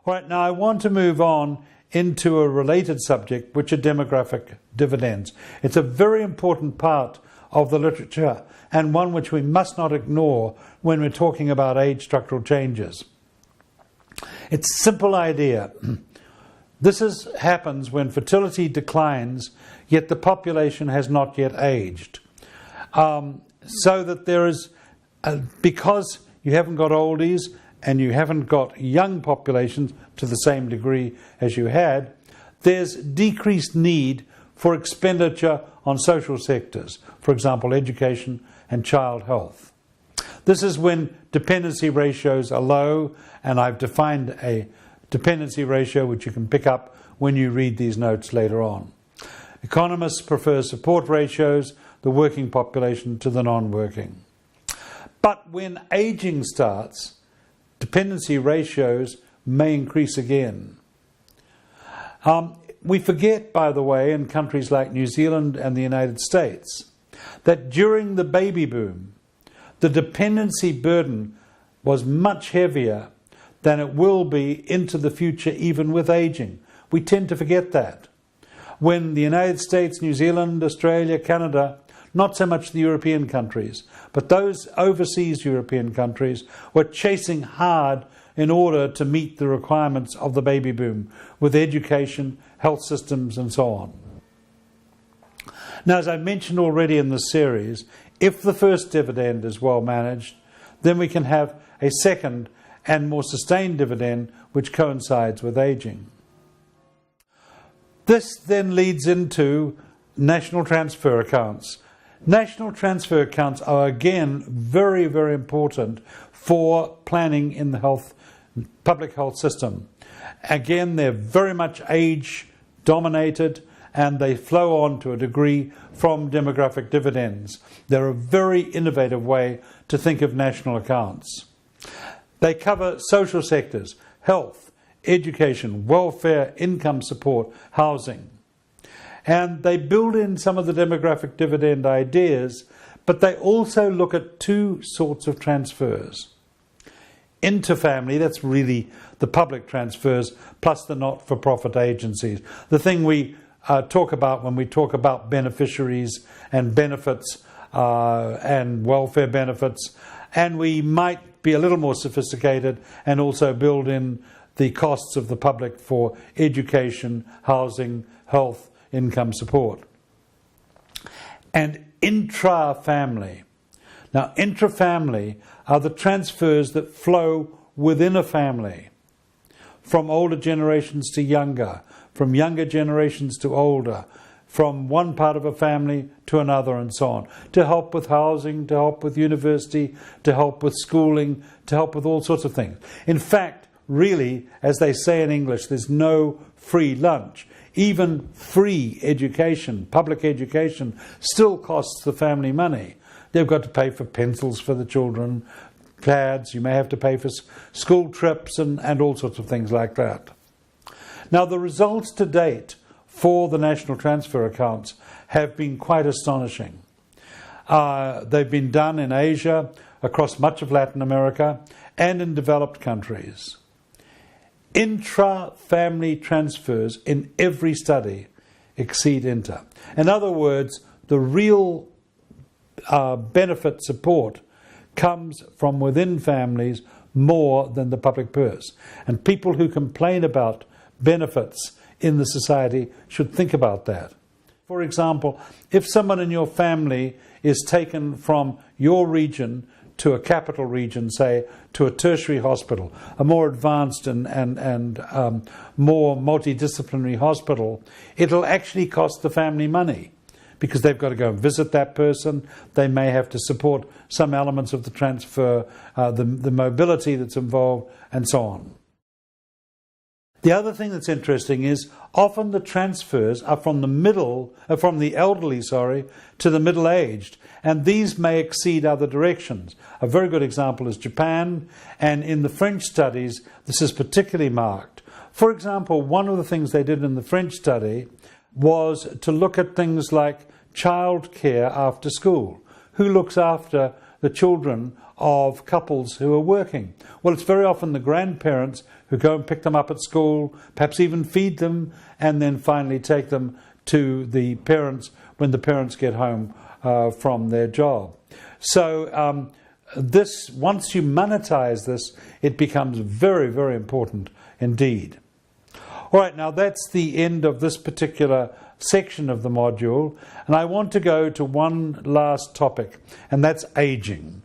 All right, now I want to move on into a related subject, which are demographic dividends. It's a very important part of the literature and one which we must not ignore when we're talking about age structural changes. It's a simple idea. This happens when fertility declines, yet the population has not yet aged. So that there is, because you haven't got oldies and you haven't got young populations to the same degree as you had, there's decreased need for expenditure on social sectors, for example, education and child health. This is when dependency ratios are low, and I've defined a dependency ratio which you can pick up when you read these notes later on. Economists prefer support ratios, the working population to the non-working. But when aging starts, dependency ratios may increase again. We forget, by the way, in countries like New Zealand and the United States, that during the baby boom, the dependency burden was much heavier than it will be into the future, even with aging. We tend to forget that. When the United States, New Zealand, Australia, Canada, not so much the European countries, but those overseas European countries were chasing hard in order to meet the requirements of the baby boom with education, health systems and so on. Now, as I mentioned already in this series, if the first dividend is well managed, then we can have a second and more sustained dividend which coincides with aging. This then leads into national transfer accounts. National transfer accounts are again very, very important for planning in the public health system. Again, they're very much age dominated and they flow on to a degree from demographic dividends. They're a very innovative way to think of national accounts. They cover social sectors, health, education, welfare, income support, housing. And they build in some of the demographic dividend ideas, but they also look at two sorts of transfers. Interfamily, that's really the public transfers, plus the not-for-profit agencies. The thing we talk about when we talk about beneficiaries and benefits and welfare benefits, and we might be a little more sophisticated and also build in the costs of the public for education, housing, health, income support. And intra-family. Now, intra-family are the transfers that flow within a family, from older generations to younger, from younger generations to older, from one part of a family to another and so on, to help with housing, to help with university, to help with schooling, to help with all sorts of things. In fact, really, as they say in English, there's no free lunch. Even free education, public education, still costs the family money. They've got to pay for pencils for the children, pads, you may have to pay for school trips and all sorts of things like that. Now, the results to date for the national transfer accounts have been quite astonishing. They've been done in Asia, across much of Latin America, and in developed countries. Intra-family transfers in every study exceed inter. In other words, the real benefit support comes from within families more than the public purse. And people who complain about benefits in the society should think about that. For example, if someone in your family is taken from your region to a capital region, say to a tertiary hospital, a more advanced and more multidisciplinary hospital, it'll actually cost the family money because they've got to go and visit that person. They may have to support some elements of the transfer, the mobility that's involved, and so on. The other thing that's interesting is often the transfers are from the elderly, to the middle-aged, and these may exceed other directions. A very good example is Japan, and in the French studies, this is particularly marked. For example, one of the things they did in the French study was to look at things like childcare after school. Who looks after the children of couples who are working? Well, it's very often the grandparents who go and pick them up at school, perhaps even feed them, and then finally take them to the parents when the parents get home from their job. So this, once you monetize this, it becomes very, very important indeed. All right, now that's the end of this particular section of the module, and I want to go to one last topic, and that's aging.